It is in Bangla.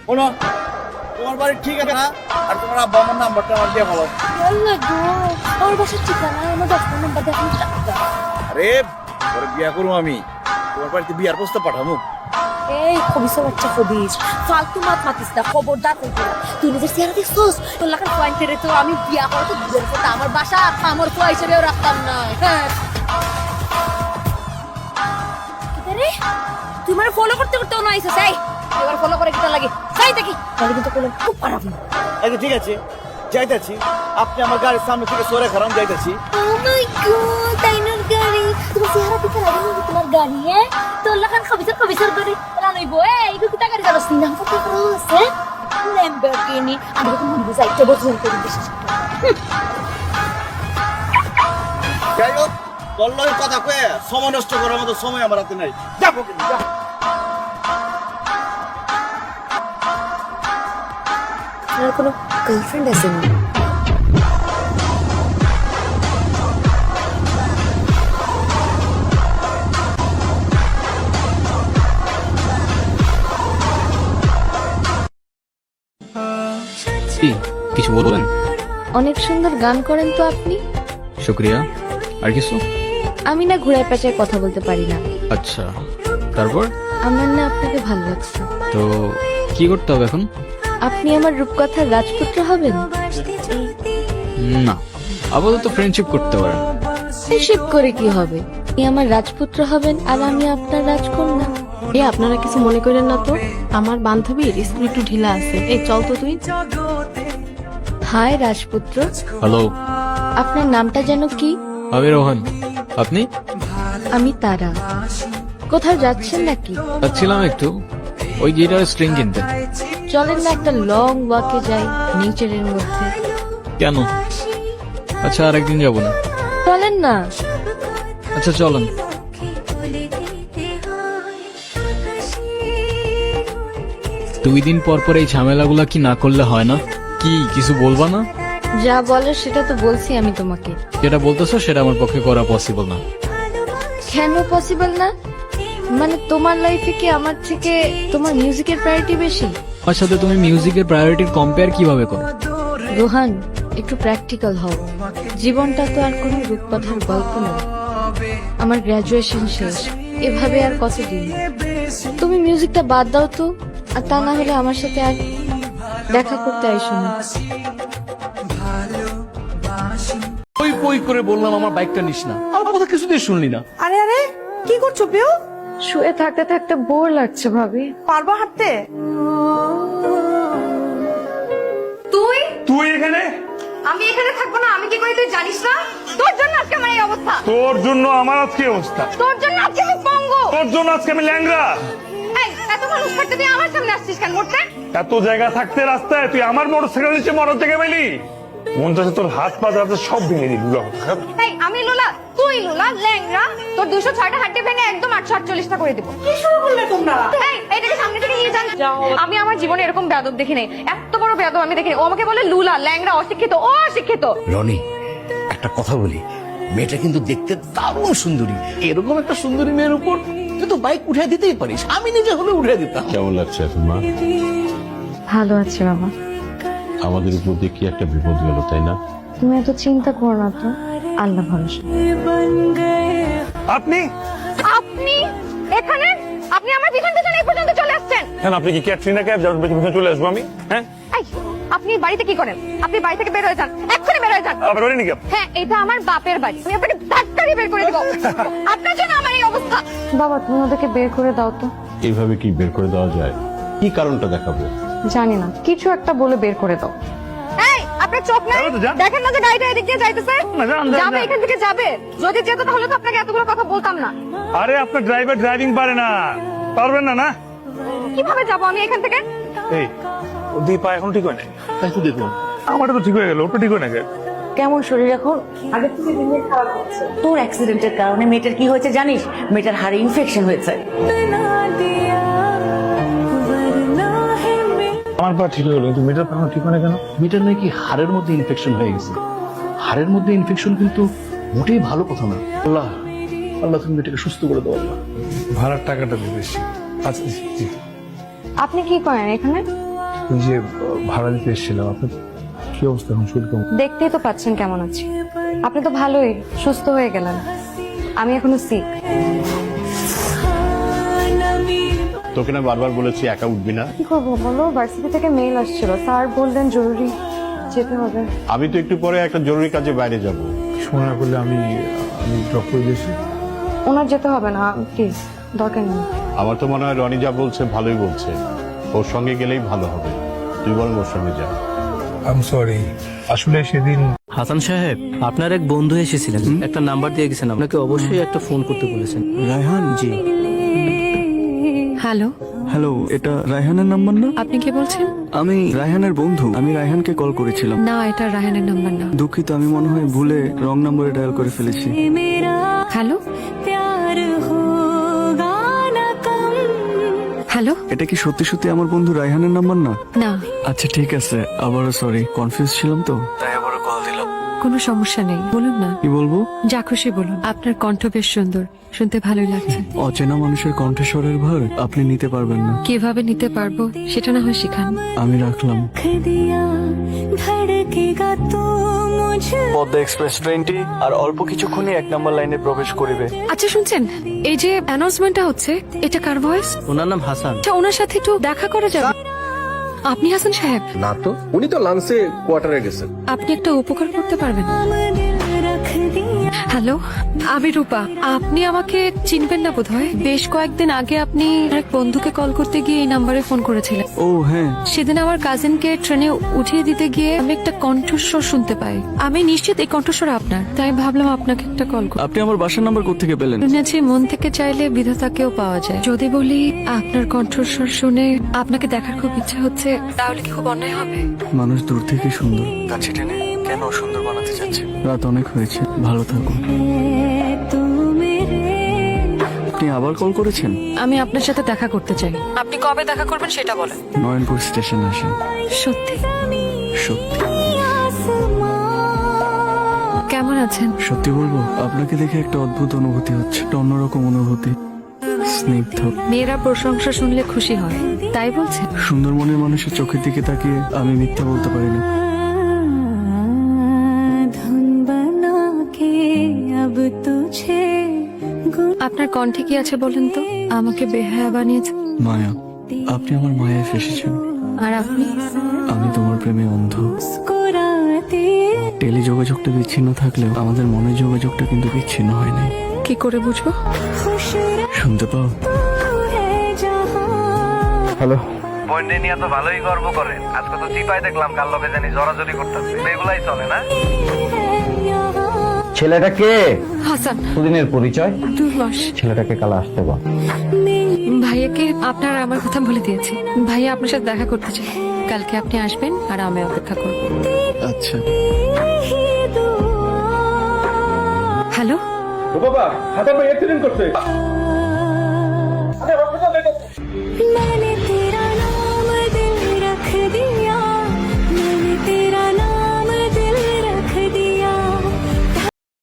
শোনো, তোমার বাড়ি ঠিক আছে না? আর তোমার আব্বা আমার নাম্বারটা আমার দিয়ে বলো। আল্লাহ গো, আমার বাসার ঠিকানা আমার 10 নাম্বার দেখুন। আরে পরে বিয়া করবো আমি, তোমার বাড়িতে বিয়ার প্রস্তাব পাঠাবো। এই খবিসের বাচ্চা খবিস, ফালতু মাত মাতিস না, খবরদার কইবি না। তুই নিজের চেহারা দেখছস? তোর লাগার পয়েন্টেরে তো আমি বিয়া করতে তো দূরের কথা, আমার বাসা আমার ফুয়া হিসেবেও রাখতাম না। হ্যাঁ রে, তুই মানে ফলো করতে করতেও না আইছিস। এই এবার ফলো করে কিটা লাগে যাই দেখি, তাহলে কিন্তু কোনো খুব খারাপ না। আচ্ছা ঠিক আছে, যাইতাছি। আপনি আমার গাড়ির সামনে থেকে সরে খারাপ যাইতাছি। ও মাই গড, তাইনার গাড়ি। তোমার চেহারা দেখে লাগে না তোমার গাড়ি? হ্যাঁ তোর লাগান খবিসের গাড়ি রানইব। এই ইগো কিটা গাড়ি চালাস না? কত ক্রস হ্যাঁ ল্যাম্বরগিনি। আমি তো মনে যাইতে বছর করে বিশ্বাস করি। যাই হোক, তোর লগে কথা কয়ে সময় নষ্ট করার মতো সময় আমার হাতে নাই। যাবো কিন্তু যা। আপনার কোনো গার্লফ্রেন্ড আছে না? কি কিছু বলবেন? অনেক সুন্দর গান করেন তো আপনি। শুক্রিয়া। আর কিছু? আমি না ঘুরায় পেঁচায় কথা বলতে পারি না। আচ্ছা, তারপর? আমার না আপনাকে ভালো লাগছে। তো কি করতে হবে এখন? আপনি আমার রূপকথার রাজপুত্র হবেন? না, আপাতত ফ্রেন্ডশিপ করতে পারেন। ফ্রেন্ডশিপ করে কি হবে? আপনি আমার রাজপুত্র হবেন আর আমি আপনার রাজকন্যা। আপনারা কিছু মনে করেন না তো, আমার বান্ধবীর স্কুল একটু ঢিলা আছে। এই চল তো তুই। হাই রাজপুত্র, হ্যালো, আপনার নামটা যেন কি? আমি রোহন। আপনি? আমি তারা। কোথাও যাচ্ছেন নাকি? যাচ্ছিলাম একটু ওই গিটার স্ট্রিং কিনতে। চলেন না একটা লং ওয়াকে যাই নেচারের মধ্যে। কেন? আচ্ছা, আর একদিন যাবো না? চলেন না। আচ্ছা চলেন। 2 দিন পর পর এই ঝামেলাগুলা কি না করলে হয় না? কি কিছু বলবা না? যা বলার সেটা তো বলছি আমি তোমাকে। যেটা বলতেছো সেটা আমার পক্ষে করা পসিবল না। কেন পসিবল না? মানে তোমার লাইফে কি আমার থেকে তোমার মিউজিকের প্রায়োরিটি বেশি? আমার সাথে তুমি মিউজিকের প্রায়োরিটির কম্পেয়ার কিভাবে করো? রোহান, একটু প্র্যাকটিক্যাল হও। জীবনটা তো আর কোনো রূপকথার গল্প না। আমার গ্রাজুয়েশন শেষ, এভাবে আর কতদিন? তুমি মিউজিকটা বাদ দাও তো, আর তা না হলে আমার সাথে আর দেখা করতে আইসো না। ওই কই করে বললাম আমার বাইকটা নিস না, আমার কথা কিছুতেই শুনলি না। আরে আরে কি করছো পেও? শুয়ে থাকতে থাকতে বোর লাগছে ভাবি। পারবা হাঁটতে? তুই তুই এখানে? আমি এখানে থাকবো না, আমি কি করি তুই জানিস না? তোর জন্য আজকে আমার এই অবস্থা, তোর জন্য আমার আজকে অবস্থা, তোর জন্য আজকে আমি পঙ্গু, তোর জন্য আজকে আমি ল্যাংড়া। এই এত মানুষ থাকতে তুই আমার সামনে আসছিস কেন মরতে? এত জায়গা থাকতে রাস্তায় তুই আমার মোটরসাইকেল নিচে মরার জায়গা পেলি? মন চাচ্ছে তোর হাত পা দাঁড়াতে সব ভেঙে দিবি। এই আমি লোলা, তুই লোলা ল্যাংড়া, তোর 206টা হাড্ডি ভেঙে একদম 848টা করে দিব। কি শুরু করলে তোমরা? এই এটাকে সামনে থেকে নিয়ে যান। আমি আমার জীবনে এরকম বেয়াদব দেখিনি, এত বড় বেয়াদব আমি দেখিনি। ও আমাকে বলে লুলা, ল্যাংড়া, অশিক্ষিত। ও অশিক্ষিত। রনি, একটা কথা বলি, মেয়েটা কিন্তু দেখতে দারুণ সুন্দরী। এরকম একটা সুন্দরী মেয়ের উপর তুই তো বাইক উঠে দিতেই পারিস, আমি নিজে হলে উঠে দিতাম। কেমন লাগছে এখন মা? ভালো আছে বাবা। আমাদের উপর দিয়ে কি একটা বিপদ গেল, তাই না? তুমি এত চিন্তা করো না তো, আল্লাহ ভরসা। আপনি আপনি এখানে, আপনি আমার পিছন পিছন এই পর্যন্ত চলে আসছেন কেন? আপনি কি ক্যাটরিনা ক্যাব যার পেছনে চলে আসবো আমি? হ্যাঁ, এই আপনি বাড়িতে কি করেন? আপনি বাড়ি থেকে বের হয়ে যান, এক্ষুনি বের হয়ে যান। আবার রনি নাকি? হ্যাঁ, এটা আমার বাপের বাড়ি, আমি আপনাকে ধাক্কা দিয়ে বের করে দিব। আপনার জন্য আমার এই অবস্থা। বাবা তুমি ওদেরকে বের করে দাও তো। এইভাবে কি বের করে দেওয়া যায়? কি কারণটা দেখাবো? জানি না, কিছু একটা বলে বের করে দাও। এই আপনার চোখ নাই? যাবো তো, যান। দেখেন না যে গাড়িটা এদিক দিয়ে যাইতেছে? না, যান, যান, যাবে, যান। এখান থেকে যাবে। যদি যেত তাহলে তো আপনাকে এতগুলো কথা বলতাম না। আরে আপনার ড্রাইভার ড্রাইভিং পারে না, পারবেন না না? কিভাবে যাবো আমি এখান থেকে? এই ও দীপা এখন ঠিক হয় না, তাই তো দেখুন আমারটা তো ঠিক হয়ে গেল, ওটা ঠিক হয় না কেন? কেমন শরীর এখন? আগে থেকে দিন দিন খারাপ হচ্ছে। তোর অ্যাক্সিডেন্টের কারণে মেয়েটার কি হয়েছে জানিস? মেয়েটার হাড়ে ইনফেকশন হয়েছে। আমার পা ঠিক হয়ে গেল, কিন্তু মেয়েটার পা ঠিক হয় না কেন? মেয়েটার নাকি হাড়ের মধ্যে ইনফেকশন হয়ে গেছে। হাড়ের মধ্যে ইনফেকশন কিন্তু মোটেই ভালো কথা না। আল্লাহ, আল্লাহ তুমি মেয়েটাকে সুস্থ করে দাও আল্লাহ। ভাড়ার টাকাটা দিয়ে বেশি। আচ্ছা জি। আপনি কি করেন এখানে? ওই যে ভাড়া দিতে এসেছিলাম, আপনার কি অবস্থা এখন, শরীর কেমন? দেখতেই তো পাচ্ছেন কেমন আছি। আপনি তো ভালোই সুস্থ হয়ে গেলেন, আমি এখনো সিক। তোকে না বারবার বলেছি একা উঠবি না। কি করবো বলো, ভার্সিটি থেকে মেইল আসছিল, স্যার বললেন জরুরি যেতে হবে। আমি তো একটু পরে একটা জরুরি কাজে বাইরে যাব। সময় না করলে আমি ড্রপ করে দিয়েছি। ওনার যেতে হবে না প্লিজ, দরকার নেই। আমার তো মনে হয় রনি যা বলছে ভালোই বলছে, ওর সঙ্গে গেলেই ভালো হবে। তুই বরং ওর সঙ্গে যা। আই এম সরি, আসলে সেদিন হাসান সাহেব, আপনার এক বন্ধু এসেছিলেন, একটা নাম্বার দিয়ে গেছেন, আপনাকে অবশ্যই একটা ফোন করতে বলেছেন। রায়হান জি। হ্যালো, হ্যালো, এটা রায়হানের নাম্বার না? আপনি কে বলছেন? আমি রায়হানের বন্ধু, আমি রায়হানকে কল করেছিলাম। না, এটা রায়হানের নাম্বার না। দুঃখিত, আমি মনে হয় ভুলে রং নাম্বারে ডায়াল করে ফেলেছি। Hello, hello. এটা কি সত্যি সত্যি আমার বন্ধু রায়হানের নাম্বার না? না, আচ্ছা ঠিক আছে, আবারও সরি, কনফিউজ ছিলাম তো তাই আবারও কল দিলাম। কোনো সমস্যা নেই, বলুন না। কি বলবো? যা খুশি বলুন। আপনার কণ্ঠ বেশ সুন্দর, শুনতে ভালোই লাগছে। অচেনা মানুষের কণ্ঠস্বরের ভার আপনি নিতে পারবেন না। কিভাবে নিতে পারবো সেটা না হয় শিখান। আমি রাখলাম। পদ্মা এক্সপ্রেস ট্রেনটি আর অল্প কিছুক্ষণই 1 নম্বর লাইনে প্রবেশ করিবে। আচ্ছা শুনছেন, এই যে অ্যানাউন্সমেন্টটা হচ্ছে, এটা কার ভয়েস? ওনার নাম হাসান। আচ্ছা, ওনার সাথে একটু দেখা করা যাবে? আপনি হাসান সাহেব? না তো, উনি তো লাঞ্চে কোয়ার্টারে গেছেন। আপনি একটা উপকার করতে পারবেন? হ্যালো, আমি রূপা। আপনি আমাকে চিনবেন না বোধহয়। বেশ কয়েকদিন আগে আপনি এক বন্ধুকে কল করতে গিয়ে এই নাম্বারে ফোন করেছিলেন। ও হ্যাঁ, সেদিন আমার কাজিনকে ট্রেনে উঠিয়ে দিতে গিয়ে আমি একটা কণ্ঠস্বর শুনতে পাই। আমি নিশ্চিত এই কণ্ঠস্বর আপনার, তাই ভাবলাম আপনাকে একটা কল করি। আপনি আমার বাসার নাম্বার কোত্থেকে পেলেন? শুনেছি মন থেকে চাইলে বিধাতাকেও পাওয়া যায়। যদি বলি আপনার কণ্ঠস্বর শুনে আপনাকে দেখার খুব ইচ্ছা হচ্ছে, তাহলে কি খুব অন্যায় হবে? মানুষ দূর থেকে সুন্দর, কাছে টেনে কেন সুন্দর বানাতে চাচ্ছে? রাত অনেক হয়েছে, ভালো থাকুন। আপনি আবার কল করেছেন? আমি আপনার সাথে দেখা করতে চাই। আপনি কবে দেখা করবেন সেটা বলেন। নয়নপুর স্টেশন আসেন। সত্যি? সত্যি। কেমন আছেন? সত্যি বলবো, আপনাকে দেখে একটা অদ্ভুত অনুভূতি হচ্ছে, একটা অন্যরকম অনুভূতি, স্নিগ্ধ। মেয়েরা প্রশংসা শুনলে খুশি হয়, তাই বলছেন? সুন্দর মনের মানুষের চোখের দিকে তাকিয়ে আমি মিথ্যা বলতে পারি না। আপনার কণ্ঠে কি আছে বলেন তো? আমাকে বেহায়া বানিয়েছে। মায়া, আপনি আমার মায়ায় ফেসেছেন। আর আপনি? আমি তোমার প্রেমে অন্ধ। টেলি যোগাযোগটা বিচ্ছিন্ন থাকলেও আমাদের মনের যোগাযোগটা কিন্তু বিচ্ছিন্ন হয় নাই। কি করে বুঝবো? শুনতে পাও? হ্যালো, বন্ডে নিয়ে তো ভালোই গর্ব করেন। আজকে তো চিপাই দেখলাম, কাল লোকে জানি জড়াজড়ি করতেছে, এগুলাই চলে না? ছেলেটা কে? হাসান। সুদিনের পরিচয়? 2 মাস। ছেলেটাকে কাল আসতে বল। ভাইয়াকে আপনার আমার কথা বলে দিয়েছি। ভাইয়া আপনার সাথে দেখা করতে চাই। কালকে আপনি আসবেন আর আমি অপেক্ষা করব। আচ্ছা। হ্যালো বাবা, হাসান ভাই অ্যাক্সিডেন্ট করছে।